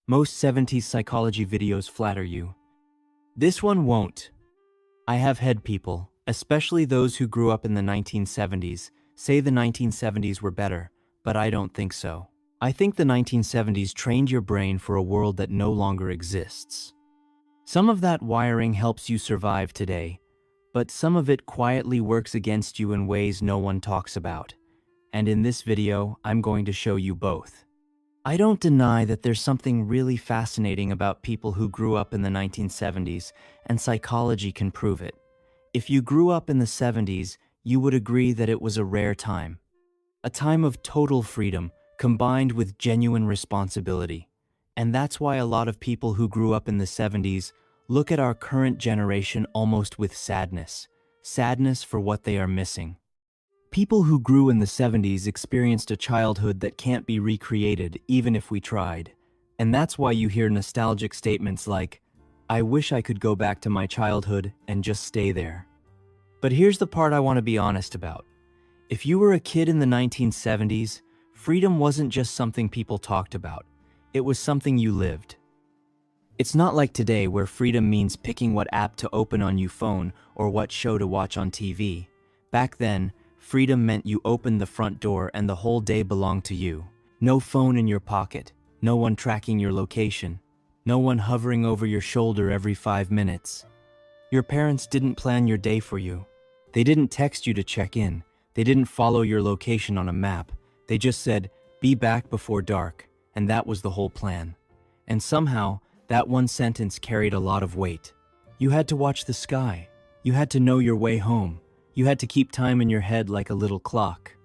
Most 70s psychology videos flatter you. This one won't. I have heard people, especially those who grew up in the 1970s, say the 1970s were better, but I don't think so. I think the 1970s trained your brain for a world that no longer exists. Some of that wiring helps you survive today, but some of it quietly works against you in ways no one talks about. And in this video, I'm going to show you both. I don't deny that there's something really fascinating about people who grew up in the 1970s, and psychology can prove it. If you grew up in the 70s, you would agree that it was a rare time. A time of total freedom, combined with genuine responsibility. And that's why a lot of people who grew up in the 70s look at our current generation almost with sadness. Sadness for what they are missing. People who grew in the 70s experienced a childhood that can't be recreated even if we tried. And that's why you hear nostalgic statements like, "I wish I could go back to my childhood and just stay there." But here's the part I want to be honest about. If you were a kid in the 1970s, freedom wasn't just something people talked about. It was something you lived. It's not like today where freedom means picking what app to open on your phone or what show to watch on TV. Back then, freedom meant you opened the front door and the whole day belonged to you. No phone in your pocket, no one tracking your location, no one hovering over your shoulder every 5 minutes. Your parents didn't plan your day for you. They didn't text you to check in. They didn't follow your location on a map. They just said, "Be back before dark," and that was the whole plan. And somehow, that one sentence carried a lot of weight. You had to watch the sky. You had to know your way home. You had to keep time in your head like a little clock.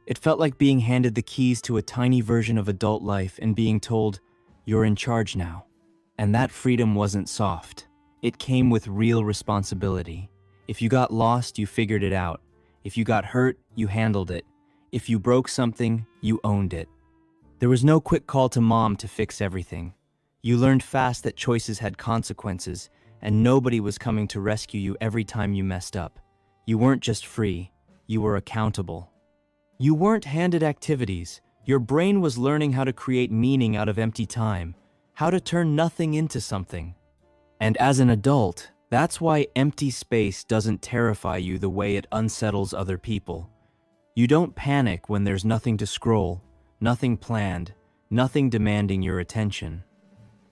It felt like being handed the keys to a tiny version of adult life and being told, "You're in charge now." And that freedom wasn't soft. It came with real responsibility. If you got lost, you figured it out. If you got hurt, you handled it. If you broke something, you owned it. There was no quick call to mom to fix everything. You learned fast that choices had consequences, and nobody was coming to rescue you every time you messed up. You weren't just free, you were accountable. You weren't handed activities. Your brain was learning how to create meaning out of empty time, how to turn nothing into something. And as an adult, that's why empty space doesn't terrify you the way it unsettles other people. You don't panic when there's nothing to scroll, nothing planned, nothing demanding your attention.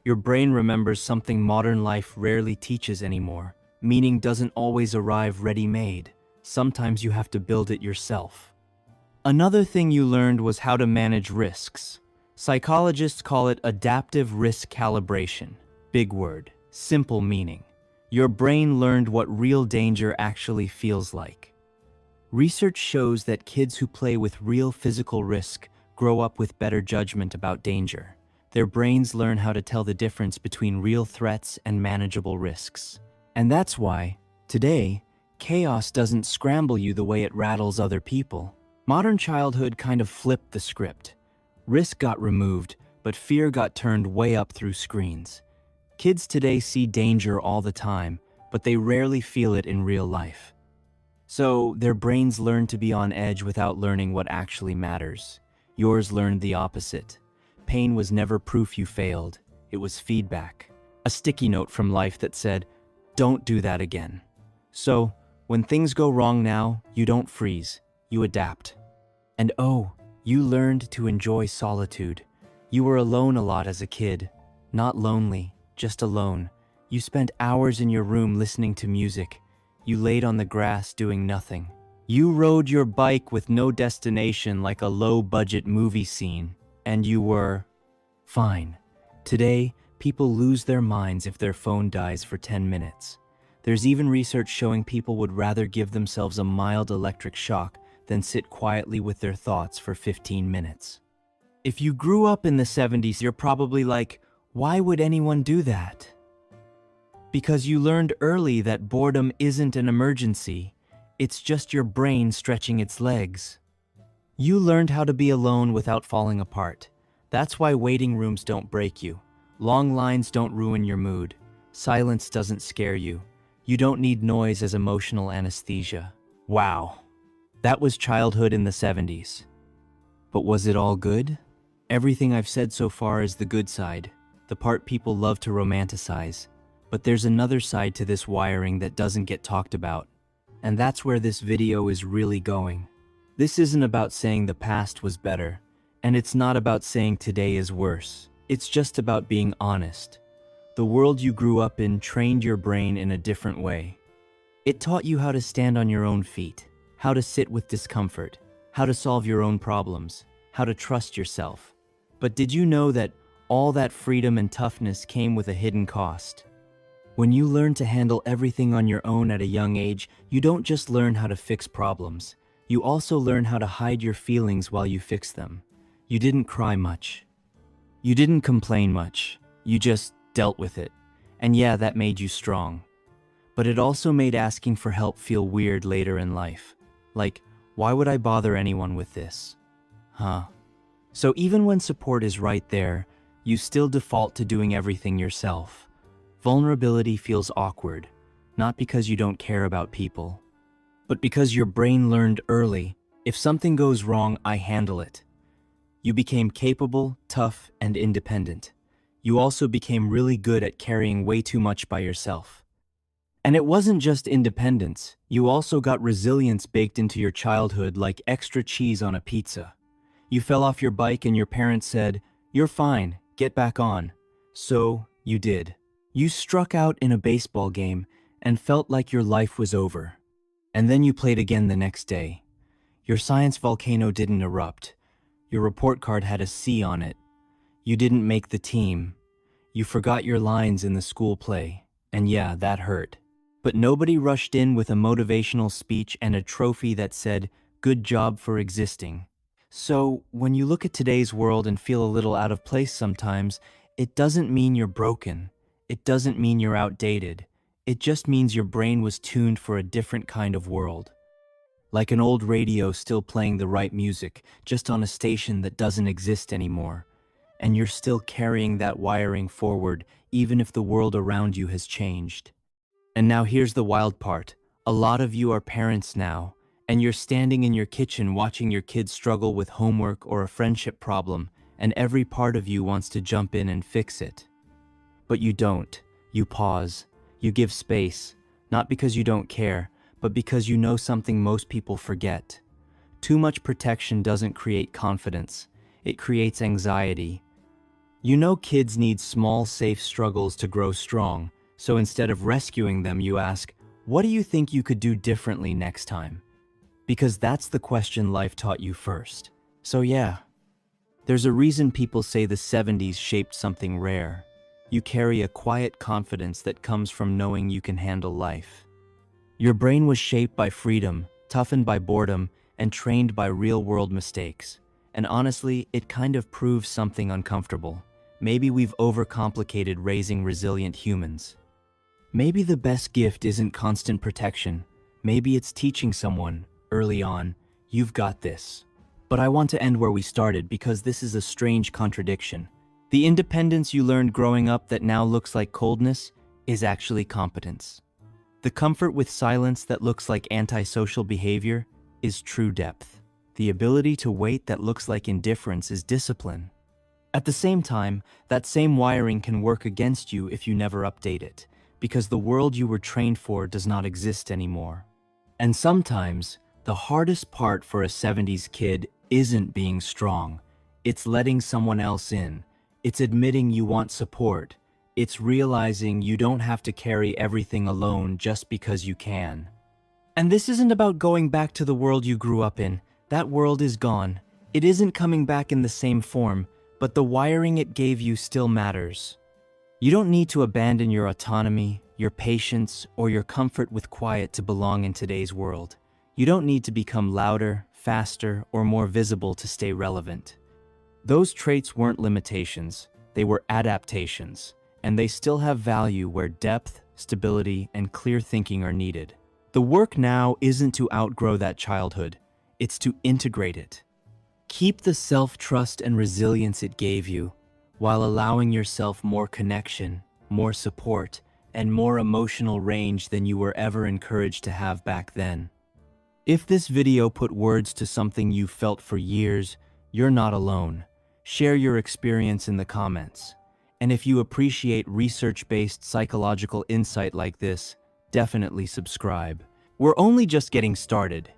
Your brain remembers something modern life rarely teaches anymore. Meaning doesn't always arrive ready-made. Sometimes you have to build it yourself. Another thing you learned was how to manage risks. Psychologists call it adaptive risk calibration. Big word, simple meaning. Your brain learned what real danger actually feels like. Research shows that kids who play with real physical risk grow up with better judgment about danger. Their brains learn how to tell the difference between real threats and manageable risks. And that's why, today, chaos doesn't scramble you the way it rattles other people. Modern childhood kind of flipped the script. Risk got removed, but fear got turned way up through screens. Kids today see danger all the time, but they rarely feel it in real life. So, their brains learn to be on edge without learning what actually matters. Yours learned the opposite. Pain was never proof you failed. It was feedback. A sticky note from life that said, "Don't do that again." So, when things go wrong now, you don't freeze, you adapt. And oh, you learned to enjoy solitude. You were alone a lot as a kid. Not lonely, just alone. You spent hours in your room listening to music. You laid on the grass doing nothing. You rode your bike with no destination like a low-budget movie scene. And you were fine. Today, people lose their minds if their phone dies for 10 minutes. There's even research showing people would rather give themselves a mild electric shock than sit quietly with their thoughts for 15 minutes. If you grew up in the 70s, you're probably like, why would anyone do that? Because you learned early that boredom isn't an emergency. It's just your brain stretching its legs. You learned how to be alone without falling apart. That's why waiting rooms don't break you. Long lines don't ruin your mood. Silence doesn't scare you. You don't need noise as emotional anesthesia. Wow. That was childhood in the 70s. But was it all good? Everything I've said so far is the good side. the part people love to romanticize. But there's another side to this wiring that doesn't get talked about. And that's where this video is really going. This isn't about saying the past was better, and it's not about saying today is worse. It's just about being honest. The world you grew up in trained your brain in a different way. It taught you how to stand on your own feet, how to sit with discomfort, how to solve your own problems, how to trust yourself. But did you know that all that freedom and toughness came with a hidden cost? When you learn to handle everything on your own at a young age, you don't just learn how to fix problems. You also learn how to hide your feelings while you fix them. You didn't cry much. You didn't complain much. You just dealt with it. And yeah, that made you strong. But it also made asking for help feel weird later in life. Like, why would I bother anyone with this? So even when support is right there, you still default to doing everything yourself. Vulnerability feels awkward, not because you don't care about people, but because your brain learned early, if something goes wrong, I handle it. You became capable, tough, and independent. You also became really good at carrying way too much by yourself. And it wasn't just independence, you also got resilience baked into your childhood like extra cheese on a pizza. You fell off your bike and your parents said, "You're fine, get back on." So, you did. You struck out in a baseball game and felt like your life was over. And then you played again the next day. Your science volcano didn't erupt. Your report card had a C on it. You didn't make the team. You forgot your lines in the school play. And yeah, that hurt. But nobody rushed in with a motivational speech and a trophy that said, "Good job for existing." So, when you look at today's world and feel a little out of place sometimes, it doesn't mean you're broken. It doesn't mean you're outdated. It just means your brain was tuned for a different kind of world. Like an old radio still playing the right music, just on a station that doesn't exist anymore. And you're still carrying that wiring forward, even if the world around you has changed. And now here's the wild part. A lot of you are parents now, and you're standing in your kitchen watching your kids struggle with homework or a friendship problem, and every part of you wants to jump in and fix it. But you don't. You pause. You give space, not because you don't care, but because you know something most people forget. Too much protection doesn't create confidence. It creates anxiety. You know kids need small, safe struggles to grow strong, so instead of rescuing them, you ask, "What do you think you could do differently next time?" Because that's the question life taught you first. So yeah, there's a reason people say the 70s shaped something rare. You carry a quiet confidence that comes from knowing you can handle life. Your brain was shaped by freedom, toughened by boredom, and trained by real-world mistakes. And honestly, it kind of proves something uncomfortable. Maybe we've overcomplicated raising resilient humans. Maybe the best gift isn't constant protection. Maybe it's teaching someone, early on, "You've got this." But I want to end where we started because this is a strange contradiction. The independence you learned growing up that now looks like coldness is actually competence. The comfort with silence that looks like antisocial behavior is true depth. The ability to wait that looks like indifference is discipline. At the same time, that same wiring can work against you if you never update it, because the world you were trained for does not exist anymore. And sometimes, the hardest part for a 70s kid isn't being strong. It's letting someone else in. It's admitting you want support. It's realizing you don't have to carry everything alone just because you can. And this isn't about going back to the world you grew up in. That world is gone. It isn't coming back in the same form, but the wiring it gave you still matters. You don't need to abandon your autonomy, your patience, or your comfort with quiet to belong in today's world. You don't need to become louder, faster, or more visible to stay relevant. Those traits weren't limitations, they were adaptations, and they still have value where depth, stability, and clear thinking are needed. The work now isn't to outgrow that childhood, it's to integrate it. Keep the self-trust and resilience it gave you, while allowing yourself more connection, more support, and more emotional range than you were ever encouraged to have back then. If this video put words to something you've felt for years, you're not alone. Share your experience in the comments. And if you appreciate research-based psychological insight like this, definitely subscribe. We're only just getting started.